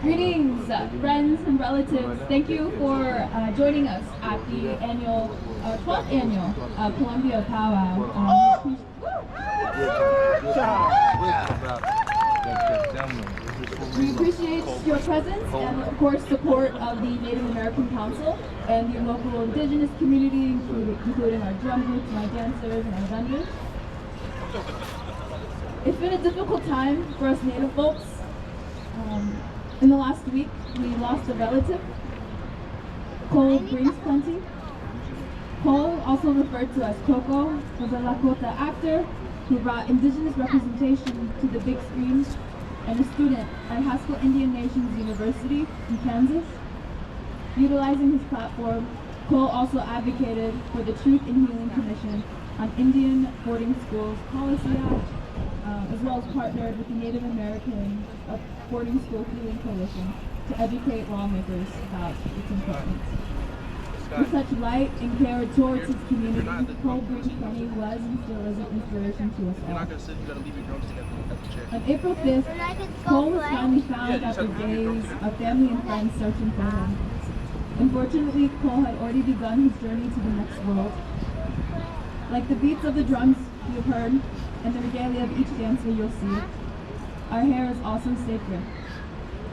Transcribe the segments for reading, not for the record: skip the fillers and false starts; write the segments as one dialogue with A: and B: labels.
A: Greetings, friends and relatives. Thank you for joining us at the 12th annual Columbia Powwow. We appreciate your presence and, of course, support of the Native American Council and the local Indigenous community, including our drum groups, and our dancers, and our vendors. It's been a difficult time for us Native folks. In the last week, we lost a relative. Cole brings plenty. Cole, also referred to as Coco, was a Lakota actor who brought Indigenous representation to the big screen and a student at Haskell Indian Nations University in Kansas. Utilizing his platform, Cole also advocated for the Truth in Healing Commission on Indian Boarding Schools Policy Act, as well as partnered with the Native American Boarding School Healing Coalition to educate lawmakers about its importance. With such light and care towards his community, Cole Brings Plenty was and still is an inspiration to us all. On April 5th, Cole was finally found after days of family and friends searching for him. Unfortunately, Cole had already begun his journey to the next world. Like the beats of the drums you've heard and the regalia of each dancer you'll see, our hair is also sacred.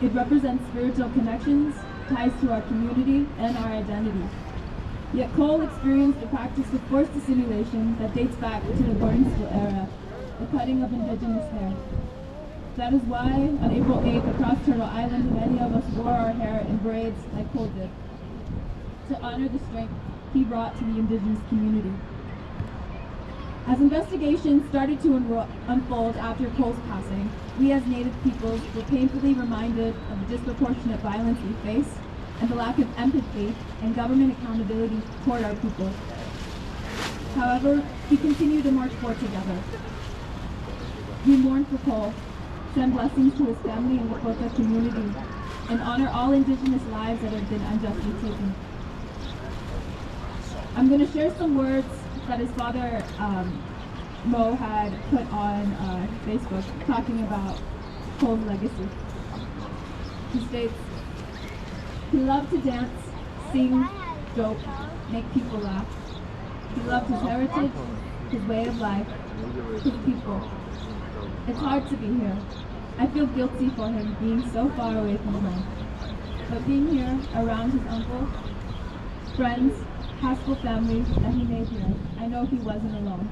A: It represents spiritual connections, ties to our community, and our identity. Yet Cole experienced a practice of forced assimilation that dates back to the boarding school era, the cutting of Indigenous hair. That is why, on April 8th, across Turtle Island, many of us wore our hair in braids like Cole did, to honor the strength he brought to the Indigenous community. As investigations started to unfold after Cole's passing, we as Native peoples were painfully reminded of the disproportionate violence we face and the lack of empathy and government accountability toward our people. However, we continue to march forward together. We mourn for Cole, send blessings to his family and Lakota community, and honor all Indigenous lives that have been unjustly taken. I'm going to share some words that his father, Mo, had put on Facebook talking about Cole's legacy. He states, he loved to dance, sing, joke, make people laugh. He loved his heritage, his way of life, his people. It's hard to be here. I feel guilty for him being so far away from home. But being here around his uncle, friends, Haskell family that he made here, I know he wasn't alone.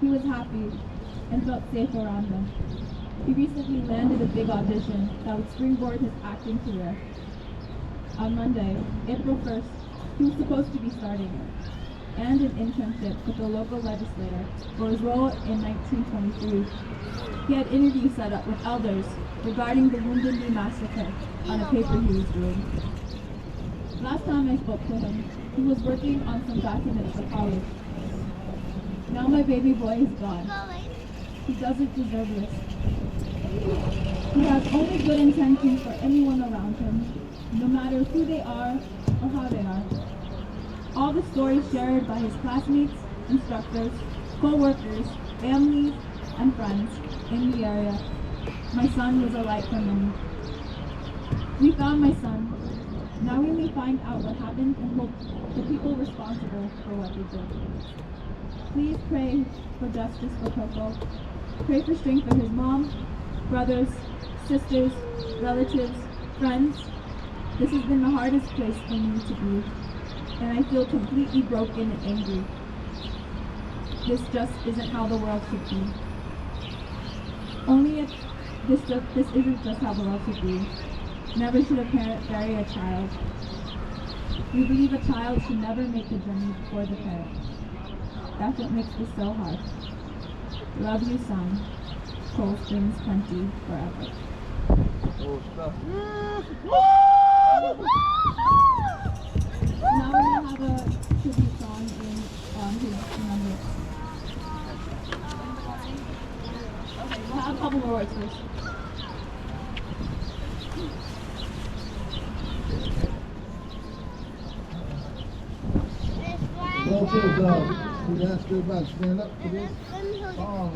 A: He was happy and felt safe around them. He recently landed a big audition that would springboard his acting career. On Monday, April 1st, he was supposed to be starting it, and an internship with a local legislator for his role in 1923. He had interviews set up with elders regarding the Wounded massacre on a paper he was doing. Last time I spoke to him, he was working on some documents for college. Now my baby boy is gone. He doesn't deserve this. He has only good intentions for anyone around him, no matter who they are or how they are. All the stories shared by his classmates, instructors, co-workers, families, and friends in the area. My son was a light for many. We found my son. Now we may find out what happened and hope the people responsible for what they did. Please pray for justice for Coco. Pray for strength for his mom, brothers, sisters, relatives, friends. This has been the hardest place for me to be, and I feel completely broken and angry. This just isn't how the world should be. Only if this isn't just how the world should be. Never should a parent bury a child. We believe a child should never make the journey before the parent. That's what makes this so hard. Love you, son. Cold Springs Country forever. Now we're going to have a tribute song in his memory. Okay, we'll have a couple more words first.
B: also, we'd ask everybody to stand up for this song.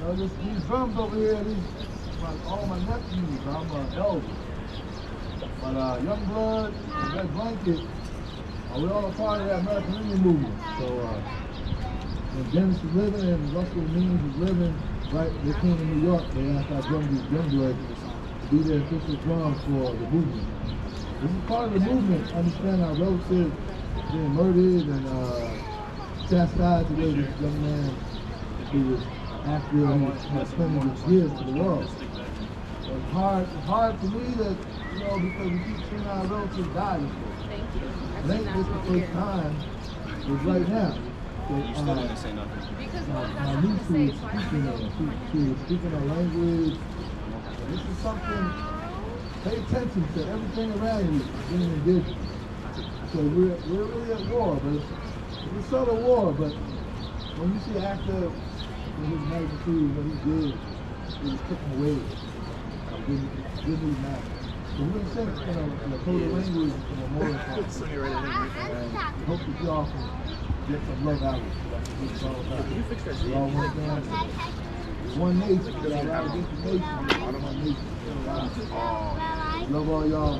B: And, these drums over here, all my nephews, I'm an elder. But Young Blood and Red Blanket, we're all a part of that American Indian movement. So when Dennis was living and Russell Means was living, right, they came to New York, they asked our Young Blood to be their official drum for the movement. This is part of the movement, understand our relatives being murdered and chastised the way this young man who was after he had spending his years to the world. So it's hard for me that, because we keep seeing our relatives die this way.
C: Thank you.
B: It ain't just the first time, it's right now. So,
D: You still didn't say nothing.
C: Because
B: my niece who is speaking our language, this is something, pay attention to everything around you being indigenous. So we're really at war, but it's a subtle war, but when you see an actor in his magnitude, what he did, he was taken away. Didn't even matter. So we're going to sing in a code of language in a more and hope that y'all can get some love out of it. That's what it's all about. We all want to dance. One nation, but I'd rather get the nation. I don't want nation. Love all y'all.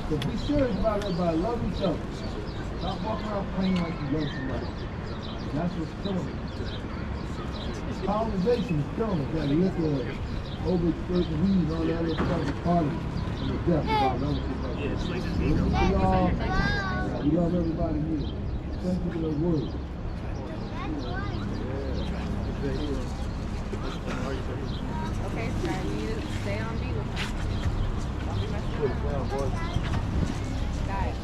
B: So be serious about everybody. Love each other. Stop walking around praying like you love somebody. That's what's killing us. Colonization is killing us. That liquor, overexposure, weed, and all that other stuff is part of it. And the death of our relatives. We love everybody here. Thank you for those words.
C: Okay, so I need to stay on beat with him. Don't be messing around. Got it.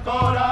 E: Corazón.